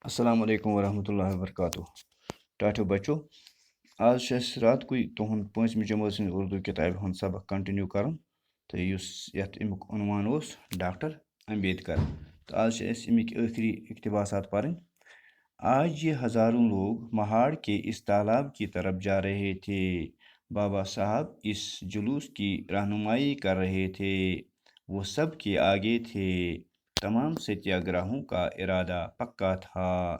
السلام علیکم ورحمۃ اللہ وبرکاتہ ٹاٹھو بچو آج چھِ أسۍ رات کُے تُہُنٛد پٲنٛژمہِ جمٲژ ہِنٛز اُردو کِتابہِ ہُنٛد سبق کنٹِنیوٗ کَرُن تہٕ یُس یَتھ اَمیُک عنوان اوس ڈاکٹر امبیدکر تہٕ آز چھِ اَسہِ اَمِکۍ ٲخری اقتباسات پَرٕنۍ. آج یہ ہزاروں لوگ مہاڑ کے اس تالاب کی طرف جا رہے تھے. بابا صاحب اس جلوس کی رہنمائی کر رہے تھے. وہ سب کے آگے تھے. تمام ستیاگراہوں کا ارادہ پکا تھا.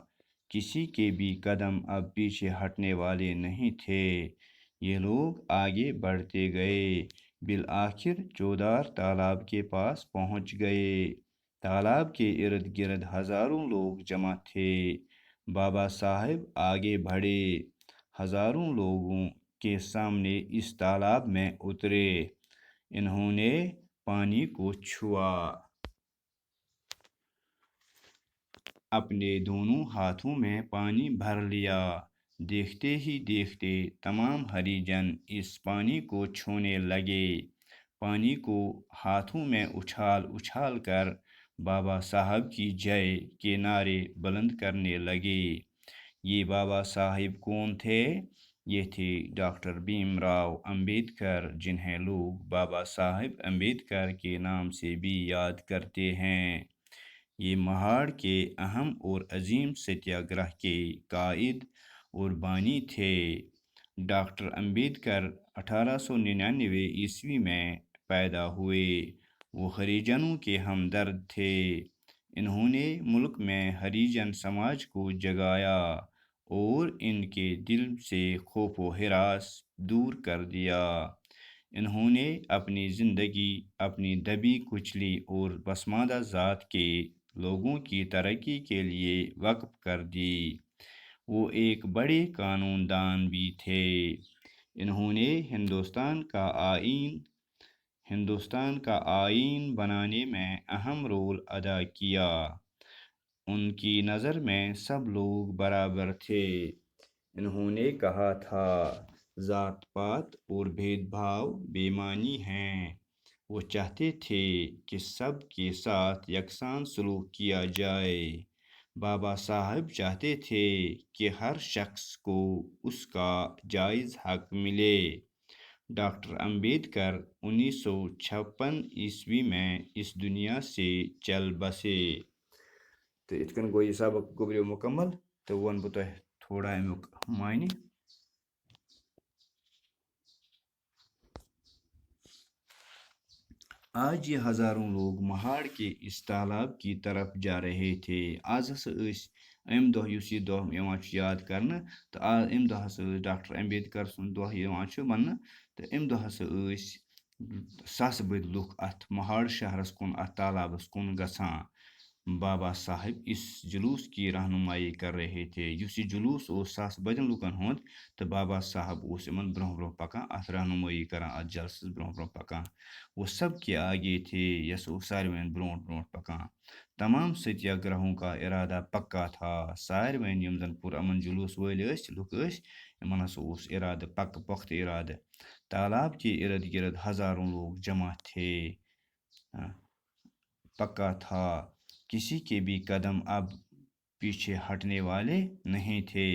کسی کے بھی قدم اب پیچھے ہٹنے والے نہیں تھے. یہ لوگ آگے بڑھتے گئے. بالآخر چودار تالاب کے پاس پہنچ گئے. تالاب کے ارد گرد ہزاروں لوگ جمع تھے. بابا صاحب آگے بڑھے. ہزاروں لوگوں کے سامنے اس تالاب میں اترے. انہوں نے پانی کو چھوا. اپنے دونوں ہاتھوں میں پانی بھر لیا. دیکھتے ہی دیکھتے تمام ہریجن اس پانی کو چھونے لگے. پانی کو ہاتھوں میں اچھال اچھال کر بابا صاحب کی جے کے نعرے بلند کرنے لگے. یہ بابا صاحب کون تھے؟ یہ تھے ڈاکٹر بھیم راؤ امبیڈکر، جنہیں لوگ بابا صاحب امبیڈکر کے نام سے بھی یاد کرتے ہیں. یہ مہاڑ کے اہم اور عظیم ستیاگرہ کے قائد اور بانی تھے. ڈاکٹر امبیڈکر 1899 عیسوی میں پیدا ہوئے. وہ ہریجنوں کے ہمدرد تھے. انہوں نے ملک میں ہریجن سماج کو جگایا اور ان کے دل سے خوف و ہراس دور کر دیا. انہوں نے اپنی زندگی اپنی دبی کچلی اور پسماندہ ذات کے لوگوں کی ترقی کے لیے وقف کر دی. وہ ایک بڑے قانون دان بھی تھے. انہوں نے ہندوستان کا آئین بنانے میں اہم رول ادا کیا. ان کی نظر میں سب لوگ برابر تھے. انہوں نے کہا تھا، ذات پات اور بھید بھاؤ بے معنی ہیں. وہ چاہتے تھے کہ سب کے ساتھ یکساں سلوک کیا جائے. بابا صاحب چاہتے تھے کہ ہر شخص کو اس کا جائز حق ملے. ڈاکٹر امبیڈکر 1956 عیسوی میں اس دنیا سے چل بسے. تو یِتھ کٔنۍ گوٚو یہِ سبق گوٚبریو مُکمل تہٕ وَنہٕ بہٕ تۄہہِ تھوڑا امیُک معنی. آج یہ ہزاروں لوگ مہاڑ کے اس تالاب کی طرف جا رہے تھے. آز ہسا امہِ دۄہ یُس یہِ دۄہ یِوان چھُ یاد کرنہٕ تہٕ امہِ دۄہ ہسا ڈاکٹر امبیدکر سُنٛد دۄہ یِوان چھُ وننہٕ تہٕ امہِ دۄہ ہسا ساسہٕ بٔدۍ لُکھ اَتھ مہاڑ شہرس کُن اَتھ تالابس کُن گژھان. بابا صاحب اس جلوس کی رہنمائی کر رہے تھے. یُس یہِ جلوس اوس ساسہٕ بٔدٮ۪ن لُکن ہُنٛد تہٕ بابا صاحب اوس یِمن برونٛہہ برونٛہہ پکان اَتھ رہنمٲیی کران اَتھ جلسس برونٛہہ برونٛہہ پکان. وہ سب کے آگے تھے. یس اوس ساروٕیَن برونٛٹھ برونٛٹھ پکان. تمام ستیاگراہوں کا ارادہ پکا تھا. ساروٕیَن یِم زن پُرامن جلوس وٲلۍ ٲسۍ لُکھ ٲسۍ یِمن ہسا اوس ارادٕ پختہٕ ارادٕ. تالاب کے ارد گرد ہزاروں لوگ جمع تھے. پکا تھا. کسی کے بھی قدم اب پیچھے ہٹنے والے نہیں تھے.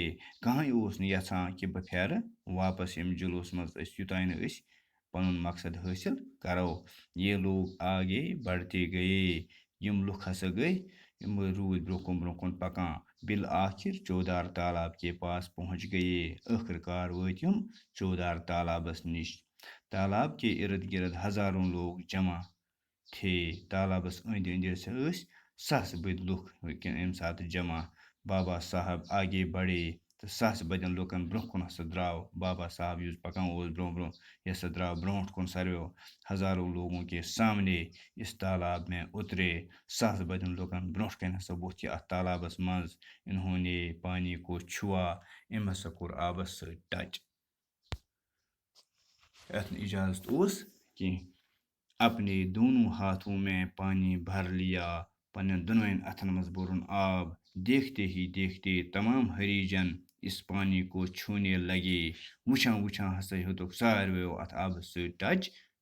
کٕہٕنۍ اوس نہٕ یژھان کہ بہٕ پھیرٕ واپس ییٚمہِ جلوس منٛز أسۍ یوٚتانۍ نہٕ أسۍ پنُن مقصد حٲصِل کرو. یہ لوگ آگے بڑھتے گئے. یِم لُکھ ہسا گٔے یِم روٗدۍ برونٛہہ کُن پکان. بالآخر چودار تالاب کے پاس پہنچ گئے. ٲخٕر کار وٲتۍ یِم چودار تالابس نِش. تالاب کے ارد گرد ہزاروں لوگ جمع تھے. تالابس أنٛدۍ أنٛدۍ ہسا ٲسۍ ساسہٕ بٔدۍ لُکھ اَمہِ ساتہٕ جمع. بابا صاحب آگے بڑھے تہٕ ساسہٕ بٔدٮ۪ن لُکن برونٛہہ کُن ہسا درٛاو بابا صاحب یُس پکان اوس برونٛہہ برونٛہہ یہِ ہسا درٛاو برونٛٹھ کُن ساروِیو. ہزاروں لوگوں کے سامنے اس تالاب میں اترے. ساسہٕ بٔدٮ۪ن لُکن برونٛٹھ کَنۍ ہسا ووٚتھ یہِ اَتھ تالابس منٛز. انہوں نے پانی کو چھوا. أمۍ ہسا کوٚر آبس سۭتۍ ٹچ. یتھ نہٕ اجازت اوس کینٛہہ. اپنے دونوں ہاتھوں میں پانی بھر لیا. پنٛنٮ۪ن دۄنوَیَن اَتھن منٛز بوٚرُن آب. دیکھتے ہی دیکھتے تمام ہریجن اس پانی کو چھونے لگے. وٕچھان وٕچھان ہسا ہیوٚتُکھ ساروِیو اَتھ آبس سۭتۍ ٹچ